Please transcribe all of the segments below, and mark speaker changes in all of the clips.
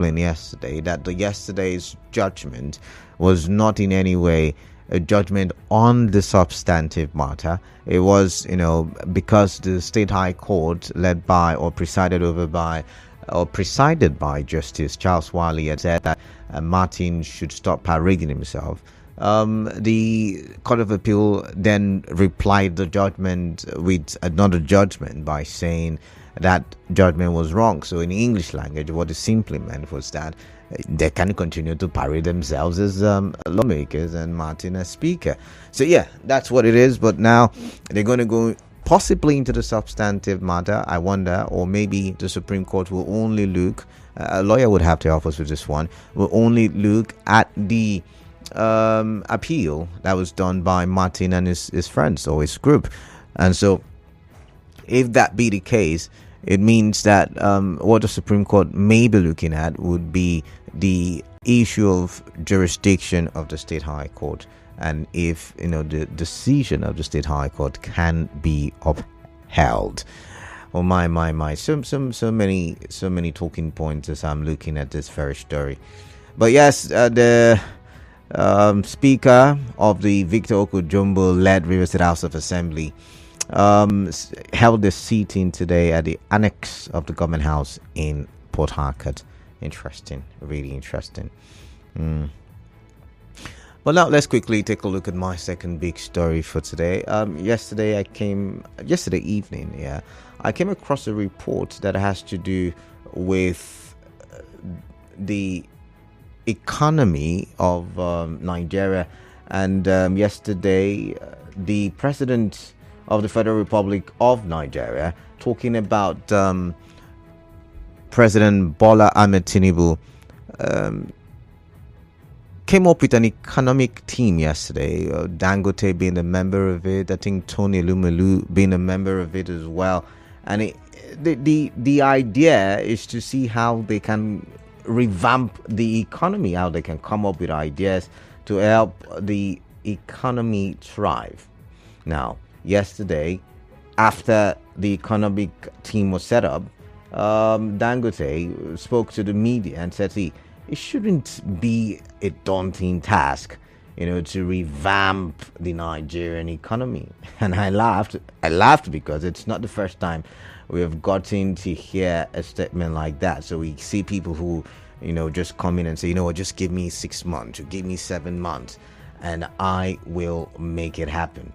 Speaker 1: yesterday that the yesterday's judgment was not in any way a judgment on the substantive matter. It was, because the State High Court, led by or presided over by or presided by Justice Charles Wali, had said that Martin should stop parading himself. The Court of Appeal then replied the judgment with another judgment by saying that judgment was wrong. So in English language, what it simply meant was that they can continue to parade themselves as lawmakers and Martin as speaker. So yeah, that's what it is. But now they're going to go possibly into the substantive matter, I wonder, or maybe the Supreme Court will only look, a lawyer would have to help us with this one, will only look at the appeal that was done by Martin and his friends or his group. And so if that be the case, it means that what the Supreme Court may be looking at would be the issue of jurisdiction of the State High Court, and if the decision of the State High Court can be upheld. Oh my! So many talking points as I'm looking at this very story. But yes, the Speaker of the Victor Oko Jumbo led River State House of Assembly held the seating today at the annex of the government house in Port Harcourt. Interesting, really interesting. Well, now let's quickly take a look at my second big story for today. Yesterday evening, I came across a report that has to do with the economy of Nigeria, and yesterday the president of the Federal Republic of Nigeria, talking about President Bola Ahmed Tinubu, came up with an economic team yesterday. Dangote being a member of it, I think Tony Lumelu being a member of it as well. And the idea is to see how they can revamp the economy, how they can come up with ideas to help the economy thrive. Now, yesterday, after the economic team was set up, Dangote spoke to the media and said, see, it shouldn't be a daunting task, to revamp the Nigerian economy. And I laughed because it's not the first time we have gotten to hear a statement like that. So we see people who, just come in and say, just give me 6 months, or give me 7 months, and I will make it happen.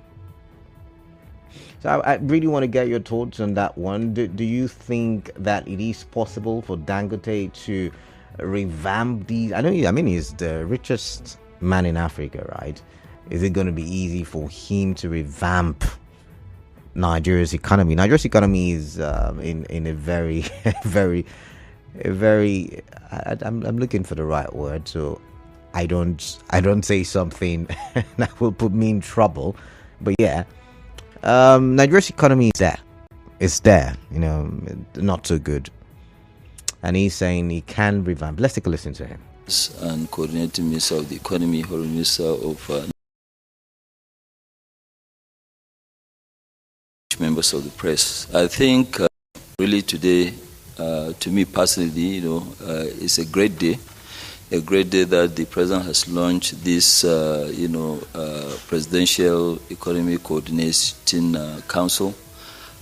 Speaker 1: So I really want to get your thoughts on that one. Do you think that it is possible for Dangote to revamp these? He's the richest man in Africa, right? Is it going to be easy for him to revamp Nigeria's economy? Nigeria's economy is in a very, I'm looking for the right word, so I don't say something that will put me in trouble. But yeah, Nigeria's economy is there. It's there, not so good. And he's saying he can revamp. Let's take a listen to him.
Speaker 2: And coordinating minister of the economy, or minister of members of the press. I think really today, to me personally, it's a great day that the president has launched this, presidential economic coordinating council,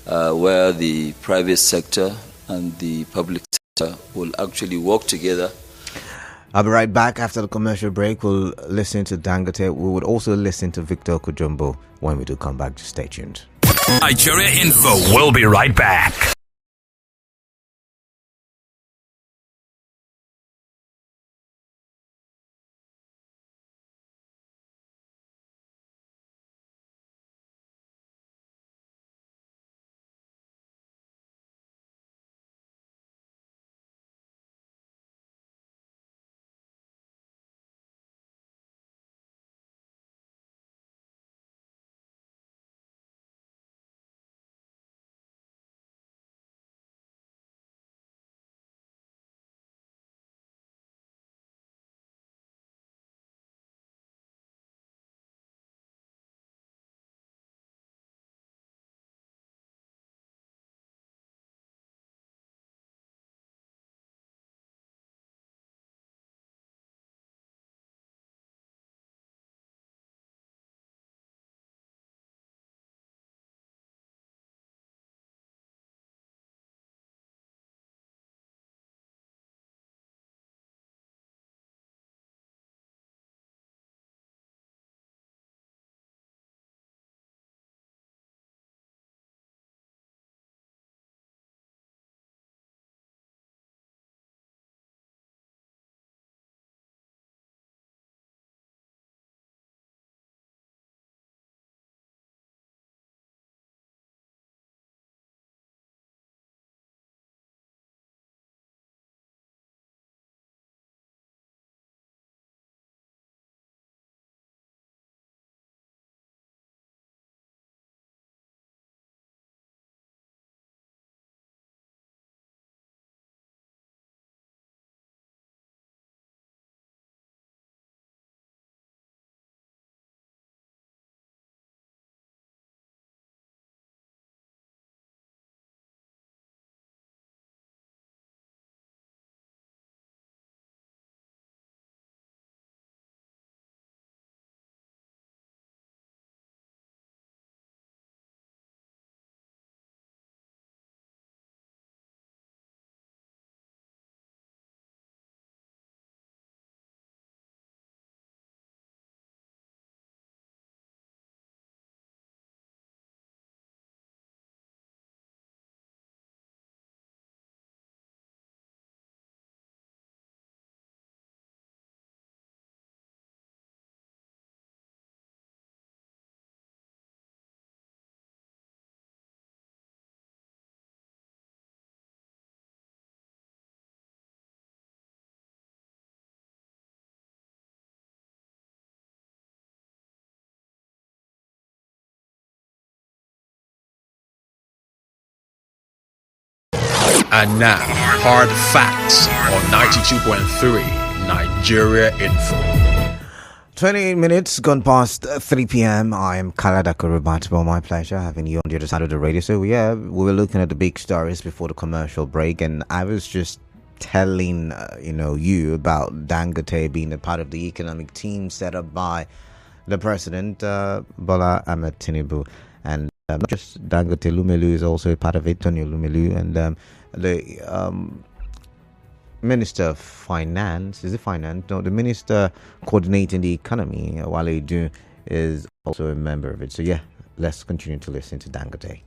Speaker 2: where the private sector and the public sector will actually work together.
Speaker 1: I'll be right back after the commercial break. We'll listen to Dangote. We would also listen to Victor Oko Jumbo when we do come back. Just stay tuned.
Speaker 3: Nigeria Info. We'll be right back.
Speaker 4: And now, Hard Facts on 92.3 Nigeria Info.
Speaker 1: 28 minutes gone past 3 p.m. I am Kaladako Rubatbo. My pleasure having you on the other side of the radio. So, yeah, we were looking at the big stories before the commercial break, and I was just telling, you about Dangote being a part of the economic team set up by the president, Bola Ahmed Tinubu. And not just Dangote, Lumelu is also a part of it, Tony Lumelu, and the Minister of Finance, is it finance? No, the minister coordinating the economy, Wale Du, is also a member of it. So yeah, let's continue to listen to Dangote.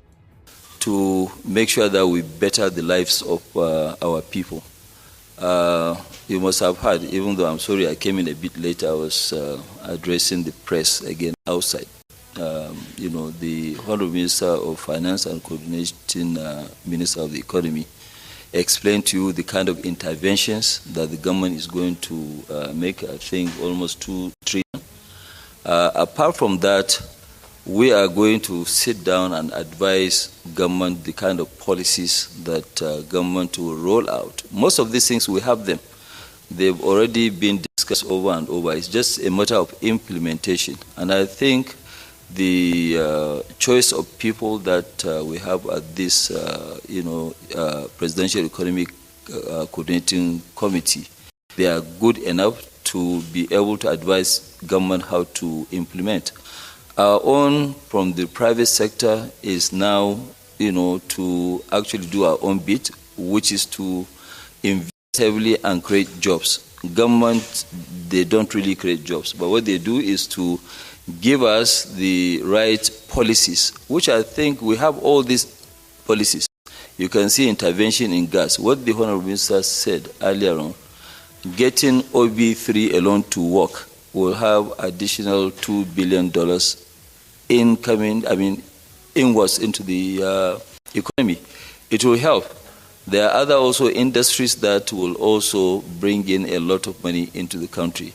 Speaker 2: To make sure that we better the lives of our people. You must have heard, even though I'm sorry I came in a bit late, I was addressing the press again outside. The Honorable Minister of Finance and Coordinating Minister of the Economy explained to you the kind of interventions that the government is going to make, I think almost 2 trillion. Apart from that, we are going to sit down and advise government the kind of policies that government will roll out. Most of these things, we have them. They've already been discussed over and over. It's just a matter of implementation. And I think the choice of people that we have at this, Presidential Economic Coordinating Committee, they are good enough to be able to advise government how to implement. Our own from the private sector is now, to actually do our own bit, which is to invest heavily and create jobs. Government, they don't really create jobs, but what they do is to give us the right policies, which I think we have all these policies. You can see intervention in gas. What the Honorable Minister said earlier on, getting OB3 alone to work will have additional $2 billion inwards into the economy. It will help. There are other also industries that will also bring in a lot of money into the country.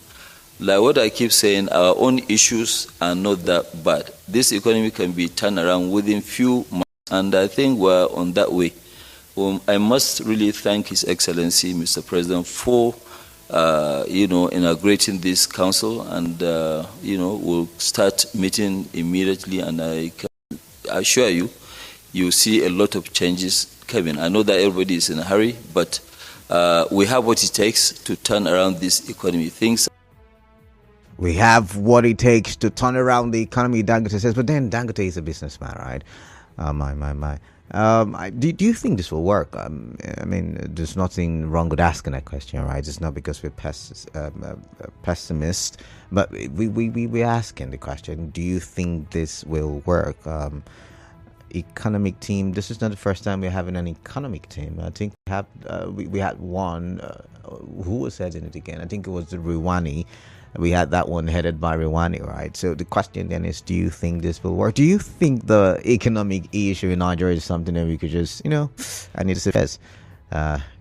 Speaker 2: Like what I keep saying, our own issues are not that bad. This economy can be turned around within few months, and I think we're on that way. I must really thank His Excellency, Mr. President, for inaugurating this council, and we'll start meeting immediately. And I can assure you, you'll see a lot of changes coming. I know that everybody is in a hurry, but we have what it takes to turn around this economy.
Speaker 1: We have what it takes to turn around the economy, Dangote says. But then Dangote is a businessman, right? Do you think this will work? There's nothing wrong with asking that question, right? It's not because we're pessimists, but we're asking the question, do you think this will work? Economic team, this is not the first time we're having an economic team. I think we had one, who was heading it again? I think it was the Rwani. We had that one headed by Rwani, right? So the question then is, do you think this will work? Do you think the economic issue in Nigeria is something that we could just, I need to say yes.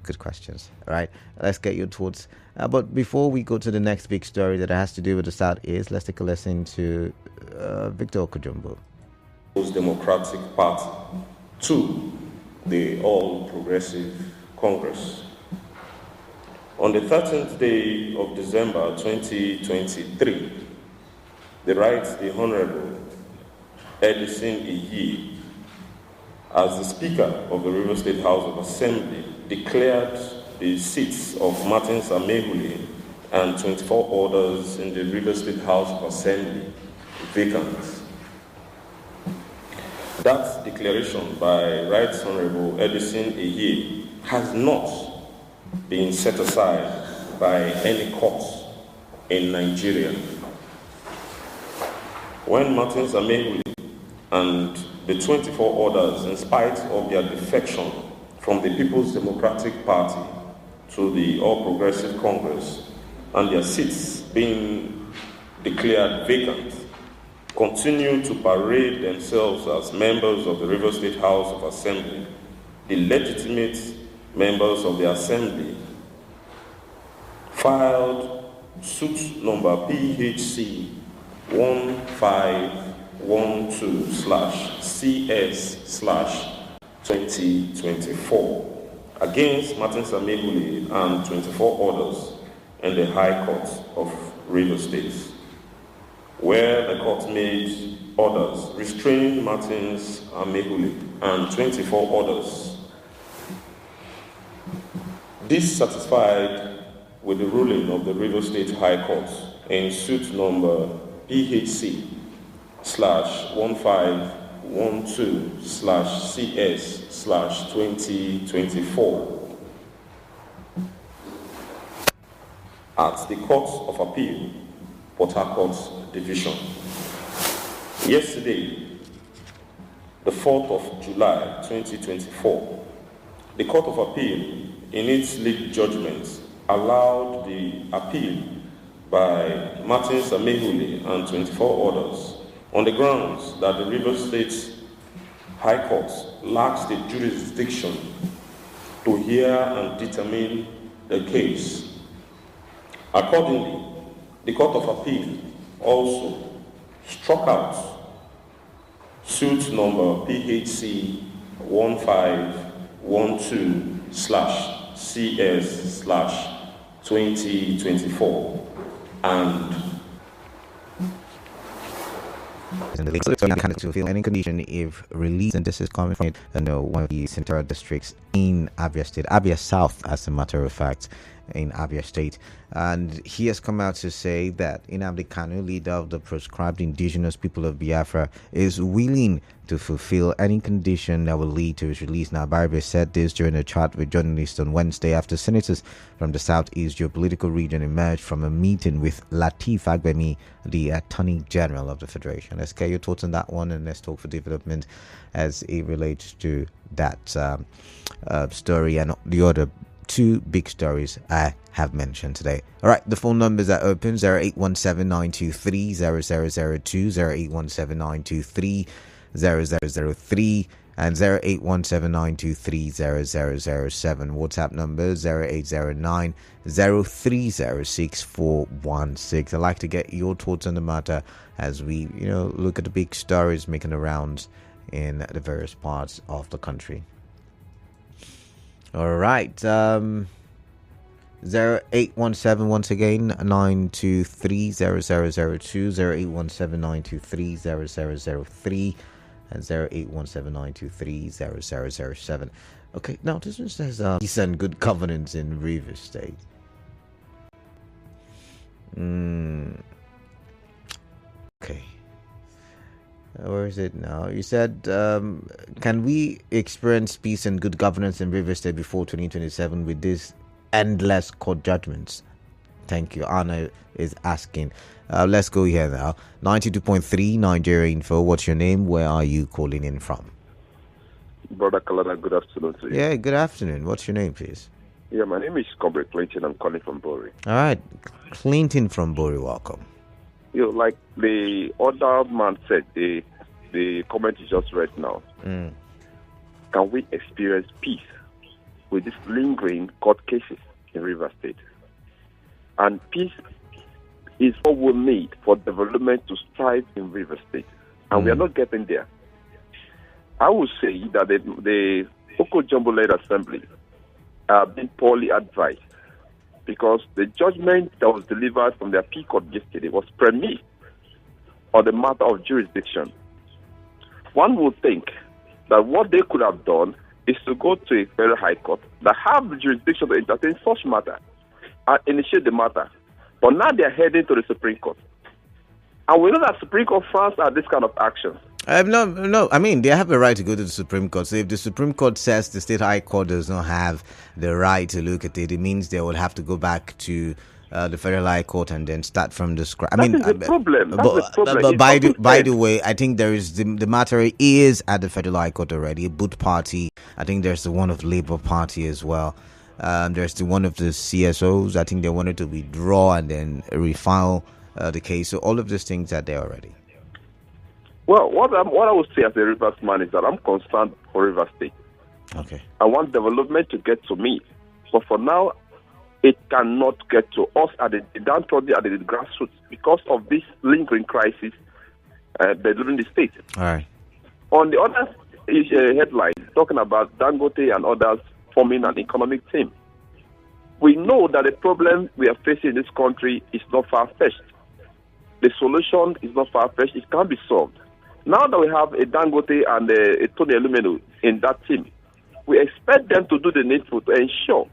Speaker 1: Good questions. All right, let's get your thoughts. But before we go to the next big story that has to do with the Southeast, let's take a listen to Victor Oko Jumbo.
Speaker 5: Democratic Party to the All Progressive Congress. On the 13th day of December 2023, the Right the Honorable Edison Iyi, as the Speaker of the River State House of Assembly, declared the seats of Martins Amehule and 24 orders in the River State House of Assembly vacant. That declaration by Right Honorable Edison Iyi has not been set aside by any court in Nigeria. When Martins Amehule and the 24 orders, in spite of their defection from the People's Democratic Party to the All Progressive Congress and their seats being declared vacant, continue to parade themselves as members of the River State House of Assembly, the legitimate members of the Assembly, filed suit number PHC 1512/CS/2024 against Martin Samehule and 24 others in the High Court of Rivers State, where the court made orders restraining Martins Samehule and 24 others. This satisfied with the ruling of the Rivers State High Court in suit number PHC/1512/CS/2024 at the Court of Appeal, Port Harcourt Division. Yesterday, the 4th of July 2024, the Court of Appeal, in its lead judgment, allowed the appeal by Martin Samehule and 24 others on the grounds that the Rivers State High Court lacks the jurisdiction to hear and determine the case. Accordingly, the Court of Appeal also struck out suit number PHC 1512/CS/2024 and
Speaker 1: to fulfill any condition if released, and this is coming from one of the central districts in Abia State, Abia South, as a matter of fact, in Abia State. And he has come out to say that Nnamdi Kanu, leader of the proscribed indigenous people of Biafra, is willing to fulfill any condition that will lead to his release. Now, Abaribe said this during a chat with journalists on Wednesday after senators from the Southeast geopolitical region emerged from a meeting with Lateef Fagbemi, the Attorney General of the Federation. Let's get your thoughts on that one, and let's talk for development as it relates to that story and the other two big stories I have mentioned today. All right, the phone numbers are open: 0817-923-0002, 0817-923-0003, and 0817-923-0007. WhatsApp number 0809-0306-416. I'd like to get your thoughts on the matter as we, look at the big stories making the rounds in the various parts of the country. All right, 0817 once again 923-0002, 0817-923-0003, and 0817-923-0007. Okay, now this one says peace and good governance in Rivers State. Okay. Where is it now? You said, can we experience peace and good governance in Rivers State before 2027 with these endless court judgments? Thank you. Anna is asking. Let's go here now. 92.3 Nigeria Info. What's your name? Where are you calling in from?
Speaker 6: Brother Kalana, good afternoon to you.
Speaker 1: Yeah, good afternoon. What's your name, please?
Speaker 6: Yeah, my name is Comrade Clinton. I'm calling from Bori.
Speaker 1: All right. Clinton from Bori, welcome.
Speaker 6: Like the other man said, the comment you just read now. Can we experience peace with these lingering court cases in Rivers State? And peace is what we need for development to strive in Rivers State. And we are not getting there. I would say that the Oko Jumbo led assembly have been poorly advised, because the judgment that was delivered from the appeal court yesterday was premised on the matter of jurisdiction. One would think that what they could have done is to go to a federal high court that have the jurisdiction to entertain such matter and initiate the matter. But now they are heading to the Supreme Court. And we know that Supreme Court fans are this kind of action.
Speaker 1: No. I mean, they have a right to go to the Supreme Court. So if the Supreme Court says the State High Court does not have the right to look at it, it means they will have to go back to the Federal High Court and then start from the scratch.
Speaker 6: That is the problem.
Speaker 1: But by the way, I think there is the matter is at the Federal High Court already. Both party. I think there's the one of the Labour Party as well. There's the one of the CSOs. I think they wanted to withdraw and then refile the case. So all of these things are there already.
Speaker 6: Well, what I would say as a Rivers man is that I'm concerned for Rivers State.
Speaker 1: Okay.
Speaker 6: I want development to get to me. But for now, it cannot get to us at the downtrodden, at the grassroots, because of this lingering crisis during the state.
Speaker 1: All right.
Speaker 6: On the other headline, talking about Dangote and others forming an economic team. We know that the problem we are facing in this country is not far-fetched. The solution is not far-fetched. It can be solved. Now that we have a Dangote and a Tony Elumelu in that team, we expect them to do the needful to ensure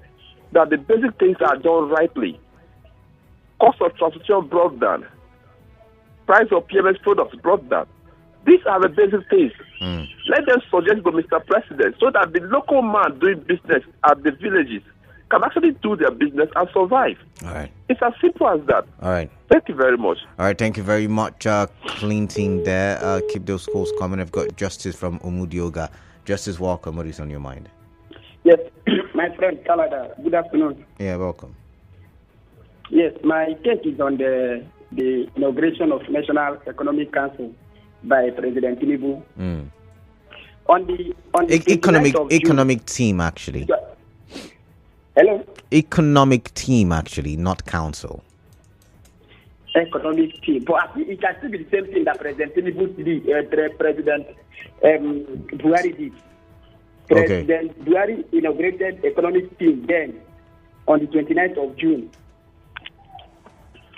Speaker 6: that the basic things are done rightly. Cost of transportation brought down. Price of PMS products brought down. These are the basic things. Let them suggest to Mr. President so that the local man doing business at the villages can actually do their business and survive.
Speaker 1: All right.
Speaker 6: It's as simple as that.
Speaker 1: All right.
Speaker 6: Thank you very much.
Speaker 1: All right. Thank you very much, Clinton there. Keep those calls coming. I've got Justice from Umudioga. Justice, welcome. What is on your mind?
Speaker 7: Yes, my friend Kalada. Good afternoon.
Speaker 1: Yeah, welcome.
Speaker 7: Yes, my take is on the inauguration of National Economic Council by President Tinubu. On the
Speaker 1: economic team, actually.
Speaker 7: Hello?
Speaker 1: Economic team, actually, not council.
Speaker 7: Economic team. But I think it can still be the same thing that President Tinubu did, President Buhari did. President Buhari inaugurated economic team then on the 29th of June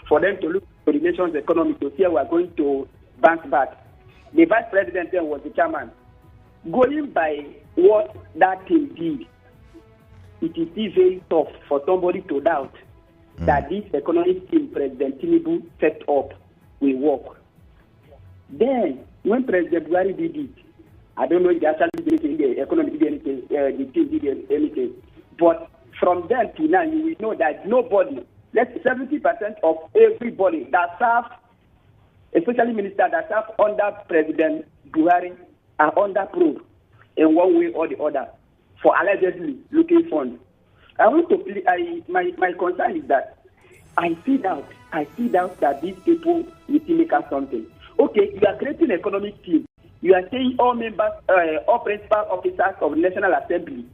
Speaker 7: for them to look at the nation's economy to see how we are going to bounce back. The vice president then was the chairman. Going by what that team did, it is still very tough for somebody to doubt that this economic team President Tinubu set up will work. Then, when President Buhari did it, I don't know if they actually did anything, the economy did anything, the team did anything. But from then to now, you will know that nobody, let's say 70% of everybody that serve, especially ministers that serve under President Buhari, are under probe in one way or the other for allegedly looking funds. I want to my concern is that I see doubt that these people will still make us something. Okay, you are creating an economic team. You are saying all members, all principal officers of the National Assembly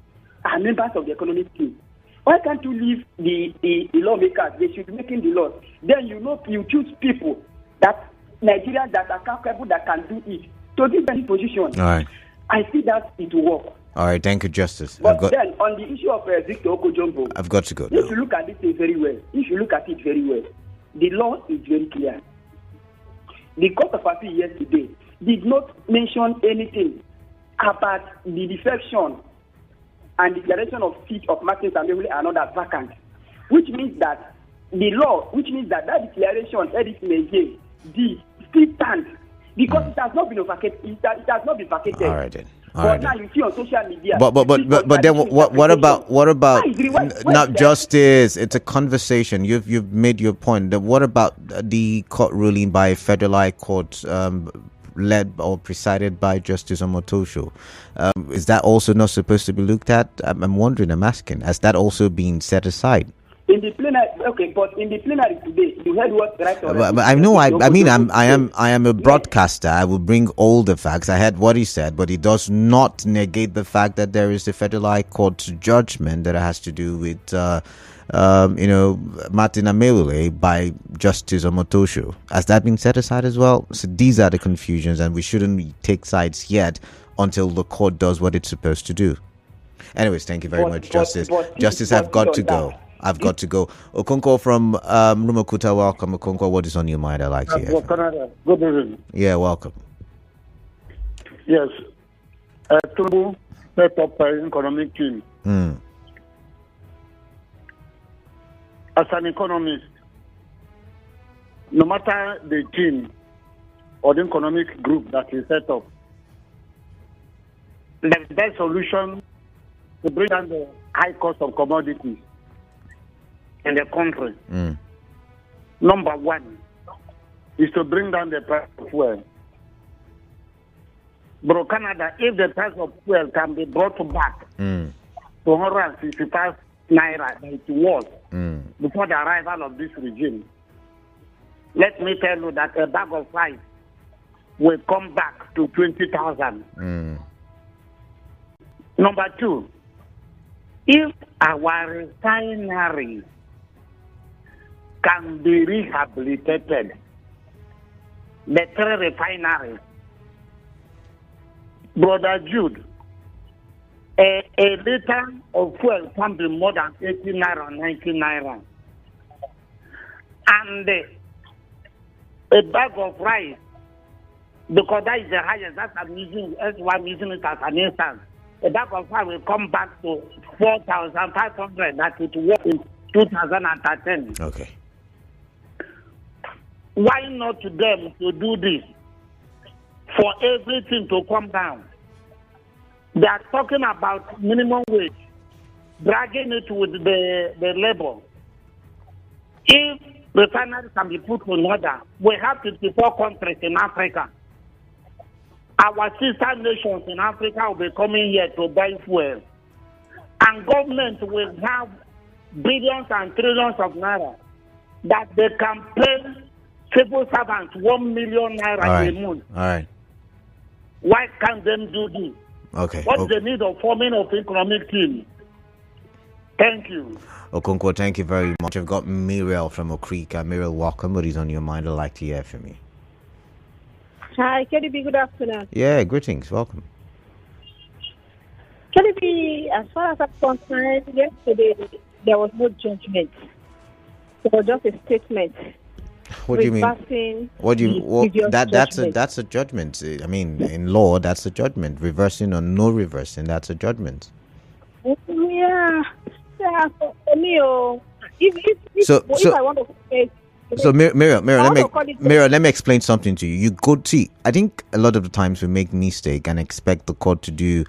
Speaker 7: are members of the economic team. Why can't you leave the lawmakers? They should be making the laws. Then you choose people that Nigerians that are capable that can do it to give any position.
Speaker 1: All right.
Speaker 7: I see that it will work.
Speaker 1: All right, thank you, Justice.
Speaker 7: But then, on the issue of Victor Oko Jumbo,
Speaker 1: I've got to go.
Speaker 7: If you look at it very well, the law is very clear. The Court of Appeal yesterday did not mention anything about the defection and declaration of seat of Martin Samuel and another vacant, which means that that declaration Edith Meje did still stands because it has not been vacated. It has not been vacated.
Speaker 1: All right then.
Speaker 7: But now you see on social media.
Speaker 1: But then what about not justice? It's a conversation. You've made your point. What about the court ruling by Federal High Court led or presided by Justice Omotosho? Is that also not supposed to be looked at? I'm wondering. I'm asking. Has that also been set aside?
Speaker 7: In the plenary, okay, but in the plenary today, you heard what right?
Speaker 1: But I know. I am a broadcaster. I will bring all the facts. I heard what he said, but it does not negate the fact that there is a Federal High Court judgment that has to do with, Martin Amewule by Justice Omotosho. Has that been set aside as well? So these are the confusions, and we shouldn't take sides yet until the court does what it's supposed to do. Anyways, thank you very much, Justice. Justice, I've got to go. Okonkwo from Rumakuta, welcome. Okonkwo, what is on your mind? I like to hear.
Speaker 8: Canada. Good evening.
Speaker 1: Yeah, welcome.
Speaker 8: Yes. Tinubu set up an economic team. As an economist, no matter the team or the economic group that is set up, the best solution to bring down the high cost of commodities in the country. Number one is to bring down the price of fuel. Bro, Canada, if the price of fuel can be brought back to 165 naira that it was before the arrival of this regime, let me tell you that a bag of rice will come back to 20,000. Number two, if our refineries can be rehabilitated, the three refineries, Brother Jude, a liter of fuel can be more than 80 naira or 90 naira. And a bag of rice, because that is the highest, that's why I'm using it as an instance. A bag of rice will come back to 4,500 that it was in 2013.
Speaker 1: Okay.
Speaker 8: Why not to them to do this? For everything to come down. They are talking about minimum wage, dragging it with the labor. If refineries can be put in order, we have 54 countries in Africa. Our sister nations in Africa will be coming here to buy fuel. And government will have billions and trillions of naira that they can pay civil servants 1 million naira a month.
Speaker 1: All right.
Speaker 8: Why can't them do this?
Speaker 1: Okay.
Speaker 8: What's the need of forming of economic team? Thank you.
Speaker 1: Okonkwo, thank you very much. I've got Muriel from Okrika. Muriel, welcome. What is on your mind? I'd like to hear from you.
Speaker 9: Hi, KDB, good afternoon.
Speaker 1: Yeah, greetings. Welcome.
Speaker 9: KDB, as far as I'm concerned, yesterday there was no judgment. It was just a statement.
Speaker 1: What do you mean? What do you that's a judgment. I mean, in law, that's a judgment. Reversing or no reversing, that's a judgment.
Speaker 9: Yeah. For me, if I want to say.
Speaker 1: So, Miriam, let me explain something to you. You go see. I think a lot of the times we make mistake and expect the court to do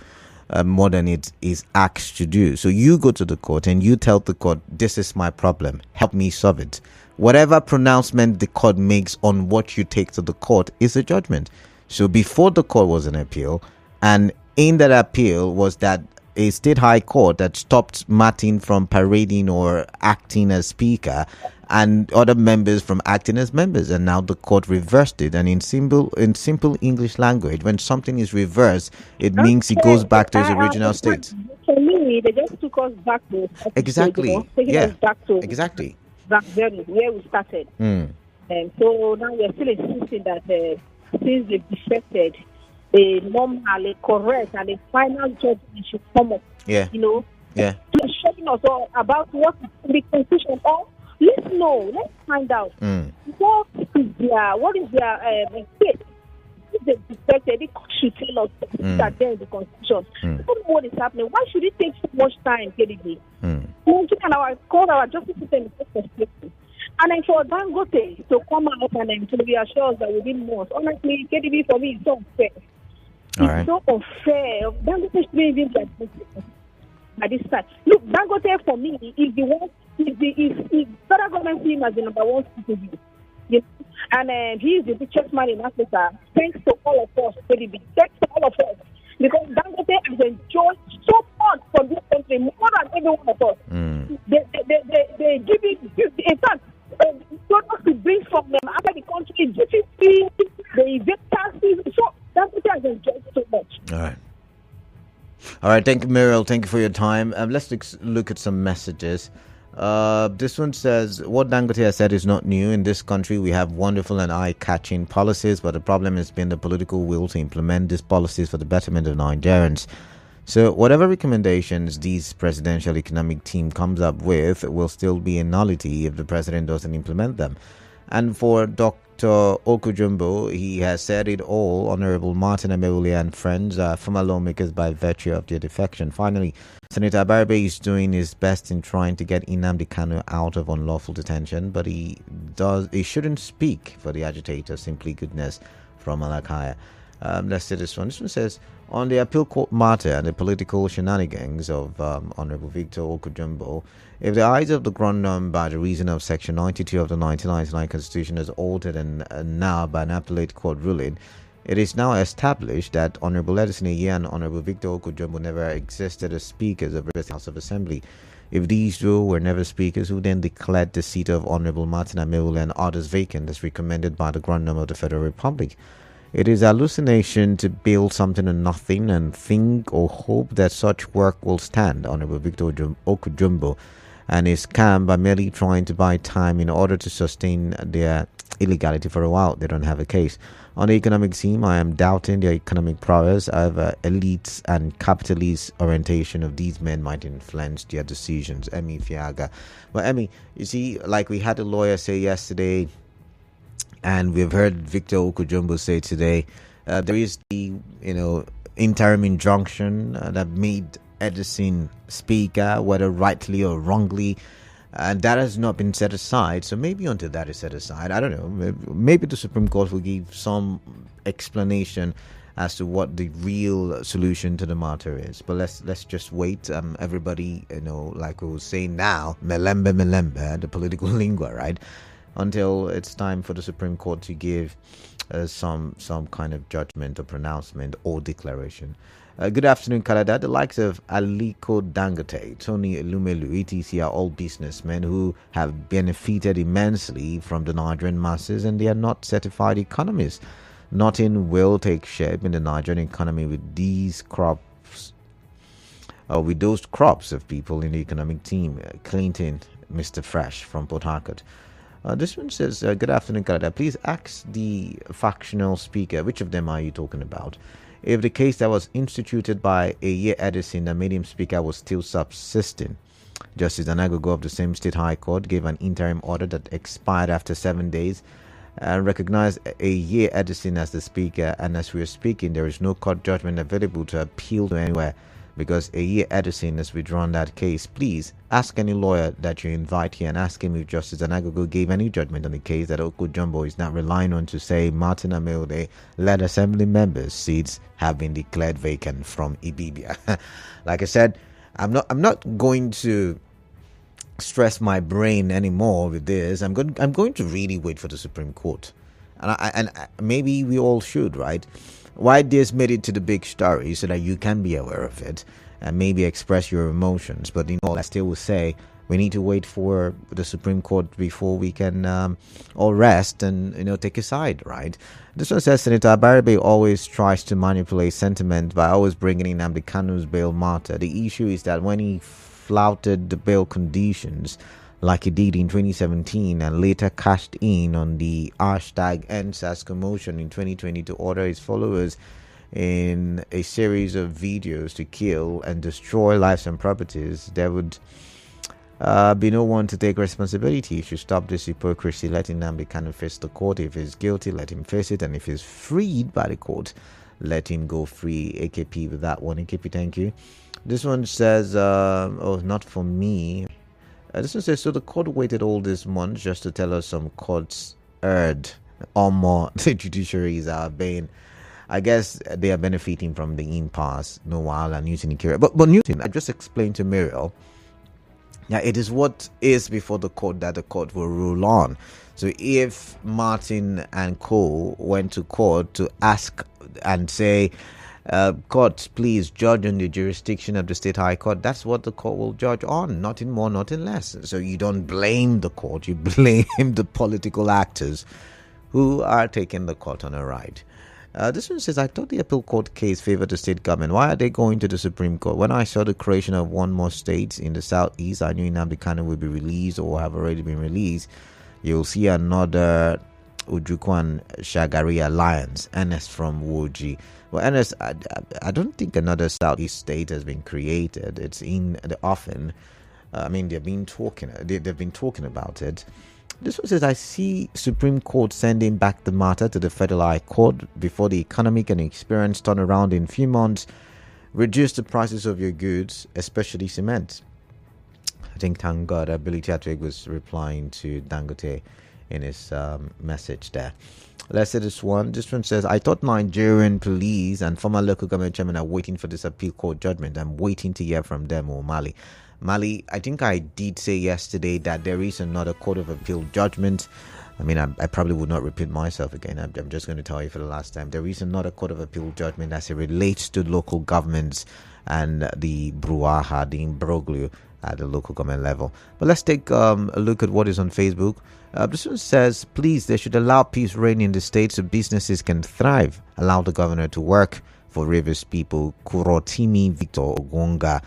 Speaker 1: more than it is asked to do. So you go to the court and you tell the court, "This is my problem. Help me solve it." Whatever pronouncement the court makes on what you take to the court is a judgment. So before the court was an appeal, and in that appeal was that a state high court that stopped Martin from parading or acting as speaker and other members from acting as members, and now the court reversed it. And in simple English language, when something is reversed, it means it goes back to its original state.
Speaker 9: For me, they just took us back to
Speaker 1: exactly. Exactly.
Speaker 9: Back then, where we started. And so now we're still insisting that since they defected, a normal, a correct, and a final judgment should come up.
Speaker 1: Yeah.
Speaker 9: You know?
Speaker 1: Yeah.
Speaker 9: Showing us all about what the constitution or let's know, let's find out what is their state. If they defected, they should tell us that there is the constitution. I don't know what is happening. Why should it take so much time, KDB? Our justice system is so frustrating. And then for Dangote to come out and to reassure us that within months, honestly, KDB for me is so unfair. It's so unfair. Dangote should be even by this time. Look, Dangote for me is the one. If federal government see him as the number one citizen, you know, and he is the richest man in Africa. Thanks to all of us, KDB. Thanks to all of us, because Dangote has enjoyed so much from this country, more than every one of us. They give it. In fact, products to bring from them after the country, GCC, the event taxes. So Dangote has enjoyed so much.
Speaker 1: All right. Thank you, Muriel. Thank you for your time. Let's look at some messages. This one says, what Dangote has said is not new. In this country, we have wonderful and eye-catching policies, but the problem has been the political will to implement these policies for the betterment of Nigerians. So whatever recommendations this presidential economic team comes up with will still be a nullity if the president doesn't implement them. And for Dr. Oko Jumbo, he has said it all. Honorable Martin Amewule and friends are former lawmakers by virtue of their defection. Finally, Senator Abaribe is doing his best in trying to get Nnamdi Kanu out of unlawful detention, but he shouldn't speak for the agitator. Simply goodness, from Malakaya. Let's see this one. This one says, on the appeal court matter and the political shenanigans of Honorable Victor Oko Jumbo, if the eyes of the Grandam by the reason of Section 92 of the 1999 Constitution is altered and now by an appellate court ruling, it is now established that Honorable Edison Eye and Honorable Victor Oko Jumbo never existed as speakers of the House of Assembly. If these two were never speakers, who then declared the seat of Honorable Martin Amewule and others vacant as recommended by the Grandam of the Federal Republic? It is hallucination to build something on nothing and think or hope that such work will stand. Honorable Victor Oko Jumbo and is scammed by merely trying to buy time in order to sustain their illegality for a while. They don't have a case. On the economic scene, I am doubting their economic prowess. However, elites and capitalist orientation of these men might influence their decisions. Emi Fiaga. Well, Emi, you see, like we had a lawyer say yesterday, and we've heard Victor Oko Jumbo say today, there is the interim injunction that made Edison speaker, whether rightly or wrongly, and that has not been set aside. So maybe until that is set aside, I don't know, maybe the Supreme Court will give some explanation as to what the real solution to the matter is. But let's just wait. Everybody, like we were saying now, melembe, the political lingua, right? Until it's time for the Supreme Court to give some kind of judgment or pronouncement or declaration. Good afternoon, Canada. The likes of Aliko Dangote, Tony Elumelu, etc. are all businessmen who have benefited immensely from the Nigerian masses, and they are not certified economists. Nothing will take shape in the Nigerian economy with these crops, with those crops of people in the economic team. Clinton, Mr. Fresh from Port Harcourt. This one says, good afternoon, Canada. Please ask the factional speaker, which of them are you talking about? If the case that was instituted by a year Edison that made him speaker was still subsisting. Justice Anagogo of the same state high court gave an interim order that expired after 7 days and recognized a year Edison as the speaker. And as we are speaking, there is no court judgment available to appeal to anywhere because a year Edison has withdrawn that case. Please ask any lawyer that you invite here and ask him if Justice Anagogo gave any judgment on the case that Oko Jumbo is not relying on to say Martin Amelde led assembly members' seats have been declared vacant from Ibibia. Like I said, I'm not going to stress my brain anymore with this. I'm going to really wait for the Supreme Court, and maybe we all should, right? Why this made it to the big story so that you can be aware of it and maybe express your emotions. But I still will say we need to wait for the Supreme Court before we can all rest and take a side, right? This one says Senator Abaribe always tries to manipulate sentiment by always bringing in Nnamdi Kanu's bail matter. The issue is that when he flouted the bail conditions like he did in 2017 and later cashed in on the hashtag NSAS commotion in 2020 to order his followers in a series of videos to kill and destroy lives and properties, there would be no one to take responsibility. You should stop this hypocrisy. Let Nnamdi Kanu face the court. If he's guilty, let him face it, and if he's freed by the court, let him go free. AKP with that one. AKP, thank you. This one says, not for me. This one says, so the court waited all these months just to tell us some courts erred or more. The judiciary is our bane. I guess they are benefiting from the impasse, no while and Newton and Kira. But Newton, I just explained to Muriel, it is what is before the court that the court will rule on. So if Martin and Co went to court to ask and say, court, please judge on the jurisdiction of the state high court, that's what the court will judge on, nothing more, nothing less. So you don't blame the court, you blame the political actors who are taking the court on a ride. This one says, I thought the appeal court case favored the state government. Why are they going to the Supreme Court? When I saw the creation of one more state in the southeast, I knew Nnamdi Kanu would be released or have already been released. You'll see another Ojukwu Shagari alliance. Ernest from Woji. Well, Ernest, I don't think another southeast state has been created. It's in the offing. They've been talking about it. This one says, I see Supreme Court sending back the matter to the Federal High Court before the economic and experience turn around in few months. Reduce the prices of your goods, especially cement. I think, thank God, Ability Atwig was replying to Dangote in his message there. Let's say this one. This one says, I thought Nigerian police and former local government chairman are waiting for this appeal court judgment. I'm waiting to hear from them or Mali. I think I did say yesterday that there is another court of appeal judgment. I probably would not repeat myself again. I'm just going to tell you for the last time. There is another court of appeal judgment as it relates to local governments and the brouhaha, the imbroglio at the local government level. But let's take a look at what is on Facebook. This one says, please, they should allow peace reign in the state so businesses can thrive. Allow the governor to work for Rivers people. Kurotimi Victor Ogonga.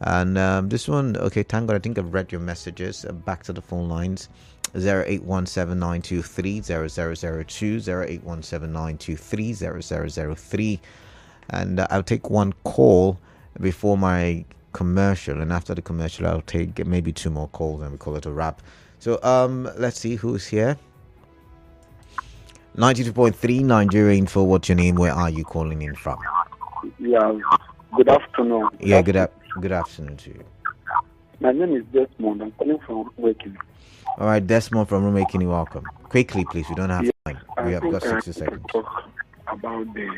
Speaker 1: And this one, okay, thank God, I think I've read your messages. Back to the phone lines. 0817-923-0002, 0817-923-0003. And I'll take one call before my commercial, and after the commercial I'll take maybe 2 more calls and we call it a wrap. So let's see who's here. 92.3 Nigeria Info. What's your name? Where are you calling in from?
Speaker 10: Yeah, good afternoon.
Speaker 1: Yeah, good afternoon to you.
Speaker 10: My name is Desmond. I'm calling from Waking.
Speaker 1: All right, Desmond from Remaking, you welcome. Quickly, please. We don't have time. We have got 60 seconds.
Speaker 10: Talk about the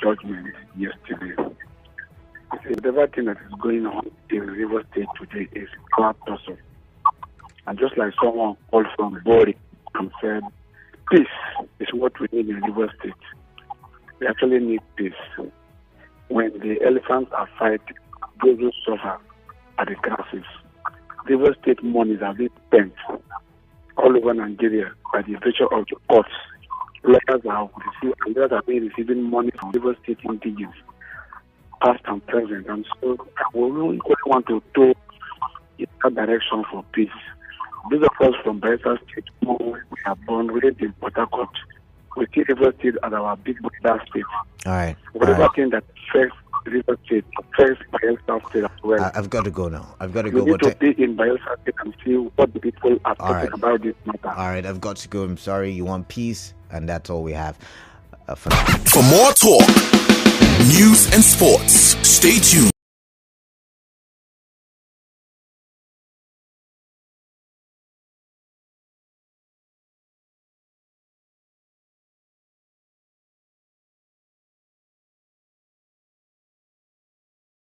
Speaker 10: judgment yesterday. Whatever thing that is going on in River State today is our person. And just like someone called from Bori and said, peace is what we need in River State. We actually need peace. When the elephants are fighting, those who suffer are the grasses. River State monies are being spent all over Nigeria by the virtue of the courts. Lawyers are being receiving money from River State indigenous, past and present. And so we really want to go in that direction for peace. Those of us from Bayelsa State, we are born raised in Port Harcourt. We see River State as our big brother state.
Speaker 1: All right.
Speaker 10: Whatever thing that affects River State affects Bayelsa State as well.
Speaker 1: I've got to go now. We
Speaker 10: need to be in Bayelsa State and see what the people are talking about this matter.
Speaker 1: All right, I've got to go. I'm sorry. You want peace, and that's all we have for
Speaker 3: now. For more talk, news, and sports, stay tuned